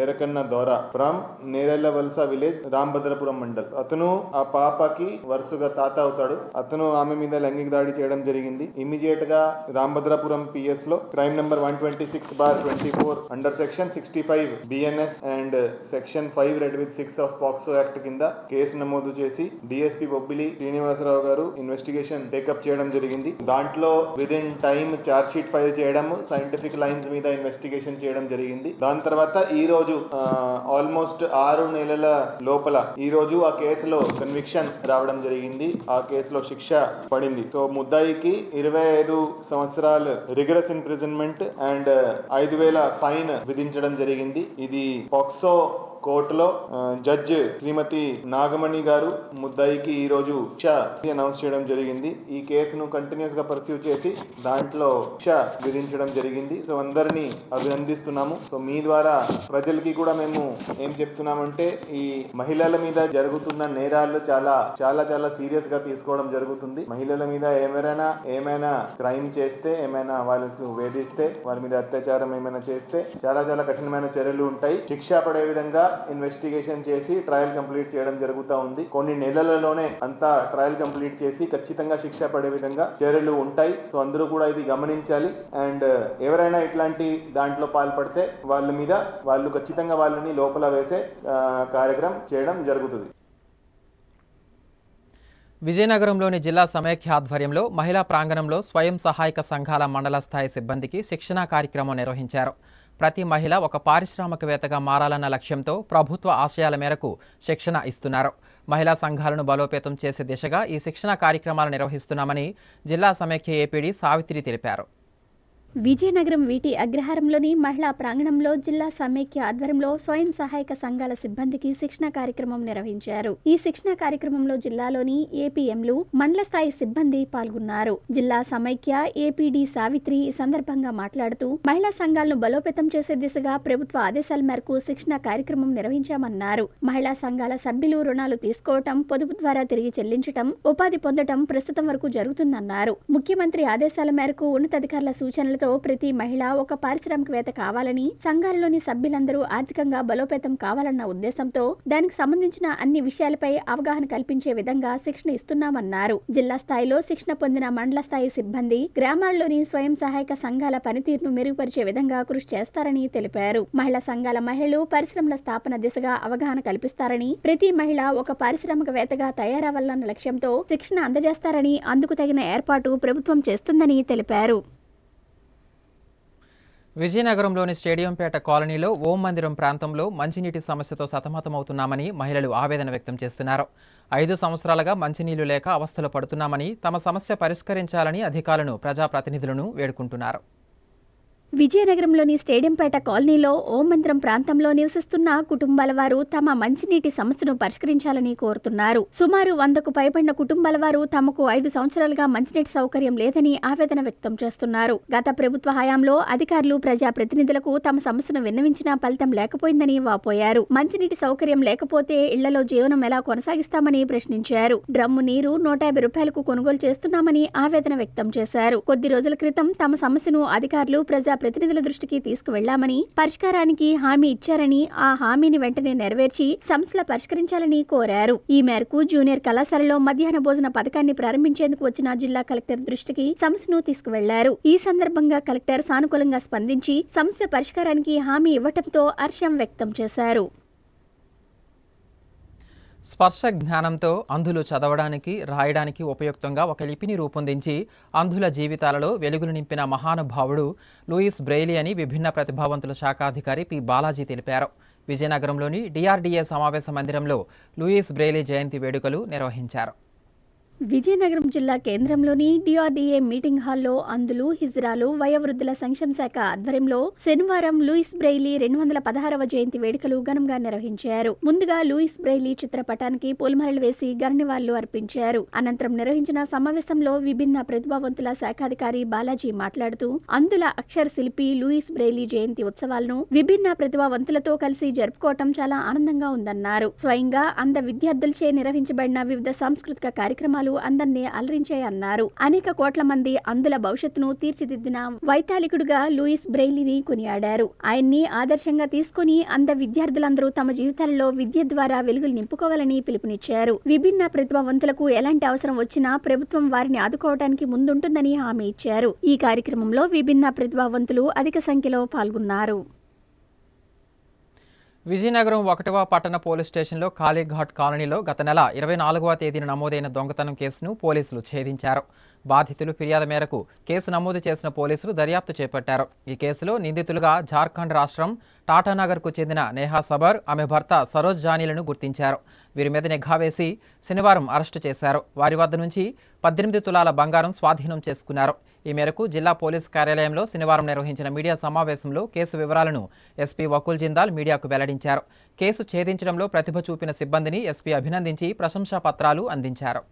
ఎరకన్న దొర ఫ్రమ్ నేరెళ్ల వలస విలేజ్ రామభద్రపురం మండల్. అతను ఆ పాపకి వరుసగా తాత అవుతాడు. అతను ఆమె మీద లైంగిక దాడి చేయడం జరిగింది. ఇమీడియట్ గా రామభద్రాపురం పిఎస్ లో crime number 126/24 under section 65 BNS and section 5 red with 6 of POCSO act కింద కేసు నమోదు చేసి డిఎస్పీ బొబ్బిలి శ్రీనివాసరావు గారు ఇన్వెస్టిగేషన్ టేకప్ చేయడం జరిగింది. దాంట్లో within time charge sheet file చేయడం, సైంటిఫిక్ లైన్స్ మీద ఇన్వెస్టిగేషన్ చేయడం జరిగింది. దాని తర్వాత ఈ రోజు ఆల్మోస్ట్ 6 నెలల లోపల ఈ రోజు ఆ కేసులో కన్విక్షన్ రావడం జరిగింది. ఆ కేసులో శిక్ష పడింది. సో ముద్దాయికి 25 సంవత్సరాలు రిగరస్ ఇంప్రిజన్మెంట్ అండ్ 5,000 ఫైన్ విధించడం జరిగింది. ఇది పాక్సో కోర్టులో జడ్జ్ శ్రీమతి నాగమణి గారు ముద్దాయికి ఈ రోజు శిక్ష అనౌన్స్ చేయడం జరిగింది. ఈ కేసును కంటిన్యూస్ గా పర్సీవ్ చేసి దాంట్లో శిక్ష విధించడం జరిగింది. సో అందరినీ అభినందిస్తున్నాము. సో మీ ద్వారా ప్రజలకి కూడా మేము ఏం చెప్తున్నామంటే, ఈ మహిళల మీద జరుగుతున్న నేరాలు చాలా చాలా చాలా సీరియస్ గా తీసుకోవడం జరుగుతుంది. మహిళల మీద ఏమైనా క్రైమ్ చేస్తే, ఏమైనా వాళ్ళకు వేధిస్తే, వాళ్ళ మీద అత్యాచారం ఏమైనా చేస్తే చాలా చాలా కఠినమైన చర్యలు ఉంటాయి. శిక్ష పడే విధంగా ఇన్వెస్టిగేషన్ చేసి ట్రయల్ కంప్లీట్ చేయడం జరుగుతూ ఉంది. కొన్ని నెలలలోనే అంతా ట్రయల్ కంప్లీట్ చేసి ఖచ్చితంగా శిక్ష పడే విధంగా చర్యలు ఉంటాయి. సో అందరూ కూడా ఇది గమనించాలి. అండ్ ఎవరైనా ఇట్లాంటి దాంట్లో పాల్పడితే వాళ్ళు ఖచ్చితంగా వాళ్ళని లోపల వేసే కార్యక్రమం చేయడం జరుగుతుంది. విజయనగరంలోని జిల్లా సమైక్య ఆధ్వర్యంలో మహిళా ప్రాంగణంలో స్వయం సహాయక సంఘాల మండల స్థాయి సిబ్బందికి శిక్షణా కార్యక్రమం నిర్వహించారు. ప్రతి మహిళ ఒక పారిశ్రామికవేత్తగా మారాలన్న లక్ష్యంతో ప్రభుత్వ ఆశయాల మేరకు శిక్షణ ఇస్తున్నారు. మహిళా సంఘాలను బలోపేతం చేసే దిశగా ఈ శిక్షణా కార్యక్రమాలు నిర్వహిస్తున్నామని జిల్లా సమైక్య ఏపీడీ సావిత్రి తెలిపారు. విజయనగరం వీటి అగ్రహారంలోని మహిళా ప్రాంగణంలో జిల్లా సమైక్య ఆధ్వర్యంలో స్వయం సహాయక సంఘాల సిబ్బందికి శిక్షణ కార్యక్రమం నిర్వహించారు. ఈ శిక్షణ కార్యక్రమంలో జిల్లాలోని ఏపీఎంలు, మండల స్థాయి సిబ్బంది పాల్గొన్నారు. జిల్లా సమైక్య ఏపీడీ సావిత్రి ఈ సందర్భంగా మాట్లాడుతూ మహిళా సంఘాలను బలోపేతం చేసే దిశగా ప్రభుత్వ ఆదేశాల మేరకు శిక్షణ కార్యక్రమం నిర్వహించామన్నారు. మహిళా సంఘాల సభ్యులు రుణాలు తీసుకోవటం, పొదుపు ద్వారా తిరిగి చెల్లించటం, ఉపాధి పొందటం ప్రస్తుతం వరకు జరుగుతుందన్నారు. ముఖ్యమంత్రి ఆదేశాల మేరకు ఉన్నతాధికారుల సూచనలతో ప్రతి మహిళ ఒక పారిశ్రామికవేత్త కావాలని, సంఘాలలోని సభ్యులందరూ ఆర్థికంగా బలోపేతం కావాలన్న ఉద్దేశంతో దానికి సంబంధించిన అన్ని విషయాలపై అవగాహన కల్పించే విధంగా శిక్షణ ఇస్తున్నామన్నారు. జిల్లా స్థాయిలో శిక్షణ పొందిన మండల స్థాయి సిబ్బంది గ్రామాల్లోని స్వయం సహాయక సంఘాల పనితీరును మెరుగుపరిచే విధంగా కృషి చేస్తారని తెలిపారు. మహిళా సంఘాల మహిళలు పరిశ్రమల స్థాపన దిశగా అవగాహన కల్పిస్తారని, ప్రతి మహిళ ఒక పారిశ్రామికవేత్తగా తయారవ్వాలన్న లక్ష్యంతో శిక్షణ అందజేస్తారని, అందుకు తగిన ఏర్పాటు ప్రభుత్వం చేస్తుందని తెలిపారు. విజయనగరంలోని స్టేడియంపేట కాలనీలో ఓం మందిరం ప్రాంతంలో మంచినీటి సమస్యతో సతమతమవుతున్నామని మహిళలు ఆవేదన వ్యక్తం చేస్తున్నారు. 5 సంవత్సరాలుగా మంచినీళ్లు లేక అవస్థలు పడుతున్నామని, తమ సమస్య పరిష్కరించాలని అధికారులను, ప్రజాప్రతినిధులను వేడుకుంటున్నారు. విజయనగరంలోని స్టేడియంపేట కాలనీలో ఓం మంత్రం ప్రాంతంలో నివసిస్తున్న కుటుంబాల వారు తమ మంచినీటి సమస్యను పరిష్కరించాలని కోరుతున్నారు. సుమారు 100కు పైబడిన కుటుంబాల వారు తమకు 5 సంవత్సరాలుగా మంచినీటి సౌకర్యం లేదని ఆవేదన వ్యక్తం చేస్తున్నారు. గత ప్రభుత్వ హయాంలో అధికారులు ప్రజాప్రతినిధులకు తమ సమస్యను విన్నవించినా ఫలితం లేకపోయిందని వాపోయారు. మంచినీటి సౌకర్యం లేకపోతే ఇళ్లలో జీవనం ఎలా కొనసాగిస్తామని ప్రశ్నించారు. డ్రమ్ము నీరు 150 రూపాయలకు కొనుగోలు చేస్తున్నామని ఆవేదన వ్యక్తం చేశారు. కొద్ది రోజుల క్రితం తమ సమస్యను అధికారులు ప్రతినిధుల దృష్టికి తీసుకువెళ్లామని, పరిష్కారానికి హామీ ఇచ్చారని, ఆ హామీని వెంటనే నెరవేర్చి సమస్యల పరిష్కరించాలని కోరారు. ఈ మేరకు జూనియర్ కళాశాలలో మధ్యాహ్న భోజన పథకాన్ని ప్రారంభించేందుకు వచ్చిన జిల్లా కలెక్టర్ దృష్టికి సమస్యను తీసుకువెళ్లారు. ఈ సందర్భంగా కలెక్టర్ సానుకూలంగా స్పందించి సమస్య పరిష్కారానికి హామీ ఇవ్వటంతో హర్షం వ్యక్తం చేశారు. స్పర్శ జ్ఞానంతో అంధులు చదవడానికి, రాయడానికి ఉపయుక్తంగా ఒక లిపిని రూపొందించి అంధుల జీవితాలలో వెలుగులు నింపిన మహానుభావుడు లూయిస్ బ్రెయిలీ అని విభిన్న ప్రతిభావంతుల శాఖాధికారి పి బాలాజీ తెలిపారు. విజయనగరంలోని డిఆర్డీఏ సమావేశ మందిరంలో లూయిస్ బ్రెయిలీ జయంతి వేడుకలు నిర్వహించారు. విజయనగరం జిల్లా కేంద్రంలోని డిఆర్డీఏ మీటింగ్ హాల్లో అంధులు, హిజ్రాలు, వయోవృద్ధుల సంక్షేమ శాఖ ఆధ్వర్యంలో శనివారం లూయిస్ బ్రెయిలీ 216వ జయంతి వేడుకలు ఘనంగా నిర్వహించారు. ముందుగా లూయిస్ బ్రెయిలీ చిత్రపటానికి పూలమాలలు వేసి ఘననివాళులు అర్పించారు. అనంతరం నిర్వహించిన సమావేశంలో విభిన్న ప్రతిభావంతుల శాఖాధికారి బాలాజీ మాట్లాడుతూ అంధుల అక్షర శిల్పి లూయిస్ బ్రెయిలీ జయంతి ఉత్సవాలను విభిన్న ప్రతిభావంతులతో కలిసి జరుపుకోవటం చాలా ఆనందంగా ఉందన్నారు. స్వయంగా అంధ విద్యార్థులచే నిర్వహించబడిన వివిధ సాంస్కృతిక కార్యక్రమాలు అందరినీ అలరించాయన్నారు. అనేక కోట్ల మంది అంధుల భవిష్యత్తును తీర్చిదిద్దిన వైతాళికుడుగా లూయిస్ బ్రెయిలీని కొనియాడారు. ఆయన్ని ఆదర్శంగా తీసుకుని అంధ విద్యార్థులందరూ తమ జీవితాలలో విద్య ద్వారా వెలుగులు నింపుకోవాలని పిలుపునిచ్చారు. విభిన్న ప్రతిభావంతులకు ఎలాంటి అవసరం వచ్చినా ప్రభుత్వం వారిని ఆదుకోవడానికి ముందుంటుందని హామీ ఇచ్చారు. ఈ కార్యక్రమంలో విభిన్న ప్రతిభావంతులు అధిక సంఖ్యలో పాల్గొన్నారు. విజయనగరం 1వ పట్టణ పోలీస్ స్టేషన్లో కాళీఘాట్ కాలనీలో గత నెల 24వ తేదీన నమోదైన దొంగతనం కేసును పోలీసులు ఛేదించారు. బాధితులు ఫిర్యాదు మేరకు కేసు నమోదు చేసిన పోలీసులు దర్యాప్తు చేపట్టారు. ఈ కేసులో నిందితులుగా జార్ఖండ్ రాష్ట్రం టాటానగర్కు చెందిన నేహా సబర్, ఆమె భర్త సరోజ్ జానీలను గుర్తించారు. వీరి మీద నిఘా వేసి శనివారం అరెస్టు చేశారు. వారి వద్ద నుంచి 18 తులాల బంగారం స్వాధీనం చేసుకున్నారు. ఈ మేరకు జిల్లా పోలీసు కార్యాలయంలో శనివారం నిర్వహించిన మీడియా సమావేశంలో కేసు వివరాలను ఎస్పీ వకుల్ జిందాల్ మీడియాకు వెల్లడించారు. కేసు ఛేదించడంలో ప్రతిభ చూపిన సిబ్బందిని ఎస్పీ అభినందించి ప్రశంసా పత్రాలు అందించారు.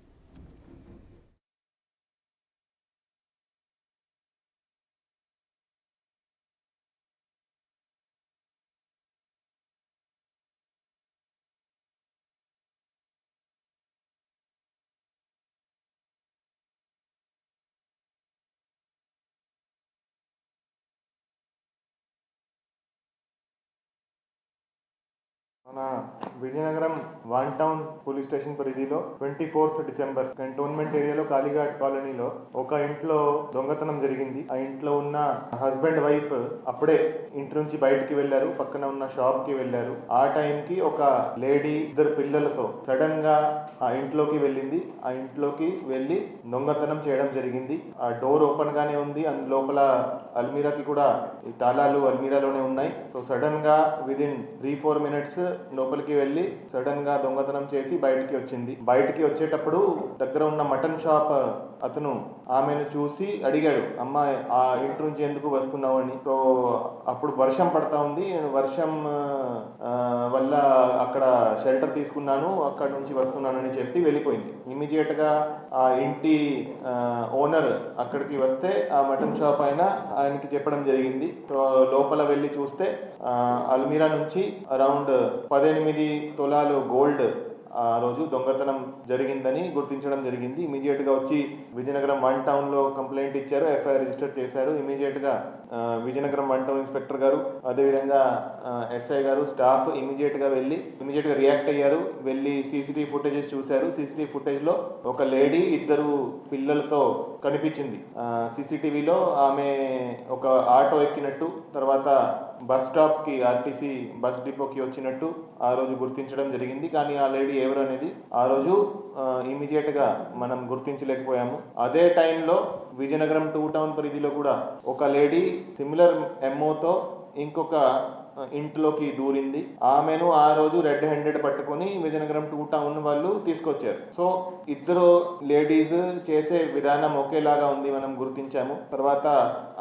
మన విజయనగరం 1 టౌన్ పోలీస్ స్టేషన్ పరిధిలో 24th డిసెంబర్ కంటోన్మెంట్ ఏరియాలో కాళీఘాట్ కాలనీలో ఒక ఇంట్లో దొంగతనం జరిగింది. ఆ ఇంట్లో ఉన్న హస్బెండ్ వైఫ్ అప్పుడే ఇంటి నుంచి బయటికి వెళ్లారు, పక్కన ఉన్న షాప్ కి వెళ్లారు. ఆ టైంకి ఒక లేడీ 2 పిల్లలతో సడన్ గా ఆ ఇంట్లోకి వెళ్ళింది. ఆ ఇంట్లోకి వెళ్ళి దొంగతనం చేయడం జరిగింది. ఆ డోర్ ఓపెన్ గానే ఉంది, లోపల అల్మీరాకి కూడా ఈ తాళాలు అల్మీరాలోనే ఉన్నాయి. సో సడన్ గా విదిన్ 3-4 మినిట్స్ లోపలికి వెళ్ళి సడన్ గా దొంగతనం చేసి బయటికి వచ్చింది. బయటికి వచ్చేటప్పుడు దగ్గర ఉన్న మటన్ షాప్ అతను ఆమెను చూసి అడిగాడు, అమ్మ ఆ ఇంటి నుంచి ఎందుకు వస్తున్నావు అని. సో అప్పుడు వర్షం పడతా ఉంది, వర్షం వల్ల అక్కడ షెల్టర్ తీసుకున్నాను, అక్కడ నుంచి వస్తున్నానని చెప్పి వెళ్ళిపోయింది. ఇమీడియట్ గా ఆ ఇంటి ఓనర్ అక్కడికి వస్తే ఆ మటన్ షాప్ ఆయనకి చెప్పడం జరిగింది. సో లోపల వెళ్ళి చూస్తే అల్మీరా నుంచి అరౌండ్ 18 తులాలు గోల్డ్ ఆ రోజు దొంగతనం జరిగిందని గుర్తించడం జరిగింది. ఇమీడియట్ గా వచ్చి విజయనగరం 1 టౌన్ లో కంప్లైంట్ ఇచ్చారు, ఎఫ్ఐఆర్ రిజిస్టర్ చేశారు. ఇమీడియట్ గా విజయనగరం 1 టౌన్ ఇన్స్పెక్టర్ గారు, అదేవిధంగా ఎస్ఐ గారు, స్టాఫ్ ఇమీడియట్ గా రియాక్ట్ అయ్యారు. వెళ్ళి సీసీటీవీ ఫుటేజెస్ చూశారు. సీసీటీవీ ఫుటేజ్ లో ఒక లేడీ 2 పిల్లలతో కనిపించింది. సీసీటీవీలో ఆమె ఒక ఆటో ఎక్కినట్టు, తర్వాత బస్ స్టాప్ కి ఆర్టీసీ బస్ డిపోకి వచ్చినట్టు ఆ రోజు గుర్తించడం జరిగింది. కానీ ఆ లేడీ ఎవరు అనేది ఆ రోజు ఇమీడియట్ గా మనం గుర్తించలేకపోయాము. అదే టైంలో విజయనగరం 2 టౌన్ పరిధిలో కూడా ఒక లేడీ సిమిలర్ ఎంఓతో ఇంకొక ఇంట్లోకి దూరింది. ఆమెను ఆ రోజు రెడ్ హ్యాండెడ్ పట్టుకొని విజయనగరం 2 టౌన్ వాళ్ళు తీసుకొచ్చారు. సో ఇద్దరు లేడీస్ చేసే విధానం ఒకేలాగా ఉంది, మనం గుర్తించాము. తర్వాత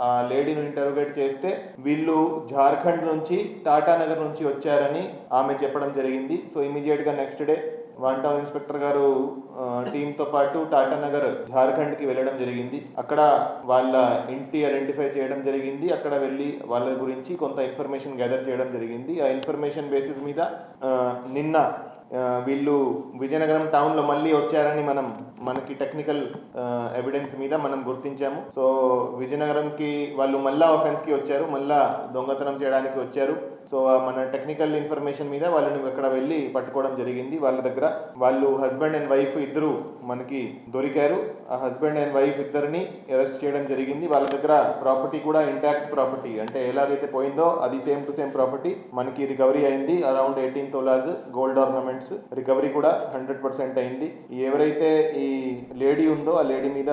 ఆ లేడీని ఇంటరోగేట్ చేస్తే వీళ్ళు జార్ఖండ్ నుంచి టాటానగర్ నుంచి వచ్చారని ఆమె చెప్పడం జరిగింది. సో ఇమీడియట్ గా నెక్స్ట్ డే 1 టౌన్ ఇన్స్పెక్టర్ గారు టీంతో పాటు టాటానగర్ జార్ఖండ్కి వెళ్ళడం జరిగింది. అక్కడ వాళ్ళ ఇంటి ఐడెంటిఫై చేయడం జరిగింది. అక్కడ వెళ్ళి వాళ్ళ గురించి కొంత ఇన్ఫర్మేషన్ గ్యాదర్ చేయడం జరిగింది. ఆ ఇన్ఫర్మేషన్ బేసిస్ మీద నిన్న వీళ్ళు విజయనగరం టౌన్లో మళ్ళీ వచ్చారని మనకి టెక్నికల్ ఎవిడెన్స్ మీద మనం గుర్తించాము. సో విజయనగరంకి వాళ్ళు మళ్ళా ఆఫెన్స్కి వచ్చారు, మళ్ళా దొంగతనం చేయడానికి వచ్చారు. సో మన టెక్నికల్ ఇన్ఫర్మేషన్ మీద వాళ్ళని అక్కడ వెళ్ళి పట్టుకోవడం జరిగింది. వాళ్ళ దగ్గర వాళ్ళు హస్బెండ్ అండ్ వైఫ్ ఇద్దరు మనకి దొరికారు. ఆ హస్బెండ్ అండ్ వైఫ్ ఇద్దరిని అరెస్ట్ చేయడం జరిగింది. వాళ్ళ దగ్గర ప్రాపర్టీ కూడా ఇంటాక్ట్ ప్రాపర్టీ, అంటే ఎలాగైతే పోయిందో అది సేమ్ టు సేమ్ ప్రాపర్టీ మనకి రికవరీ అయింది. Around 18 tolas gold ornaments recovery కూడా 100% అయింది. ఎవరైతే ఈ లేడీ ఉందో ఆ లేడీ మీద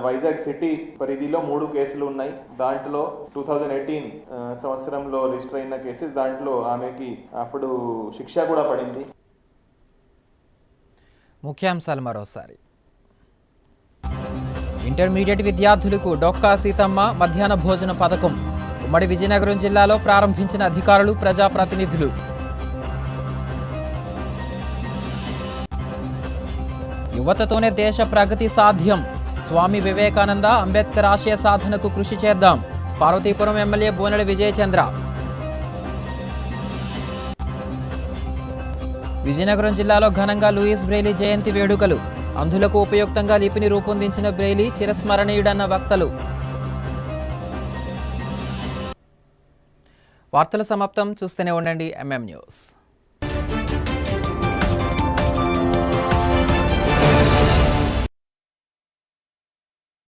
వైజాగ్ సిటీ పరిధిలో 3 కేసులు ఉన్నాయి. దాంట్లో 2018 సంవత్సరంలో రిజిస్టర్ అయిన కేసెస్, దాంట్లో ఆమెకి అప్పుడు శిక్ష కూడా పడింది. ముఖ్యాంశాలు మరోసారి. ఇంటర్మీడియట్ విద్యార్థులకు డొక్కా సీతమ్మ మధ్యాహ్న భోజన పథకం ఉమ్మడి విజయనగరం జిల్లాలో ప్రారంభించిన అధికారులు, ప్రజాప్రతినిధులు. యువతతోనే దేశ ప్రగతి సాధ్యం. స్వామి వివేకానంద, అంబేద్కర్ ఆశయ సాధనకు కృషి చేద్దాం. పార్వతీపురం ఎమ్మెల్యే బోనెల విజయచంద్ర. విజయనగరం జిల్లాలో ఘనంగా లూయిస్ బ్రెయిలీ జయంతి వేడుకలు. అంధులకు ఉపయుక్తంగా లిపిని రూపొందించిన బ్రెయిలీ చిరస్మరణీయుడన్న వక్తలు. వార్తల సమాప్తం. చూస్తూనే ఉండండి MM న్యూస్.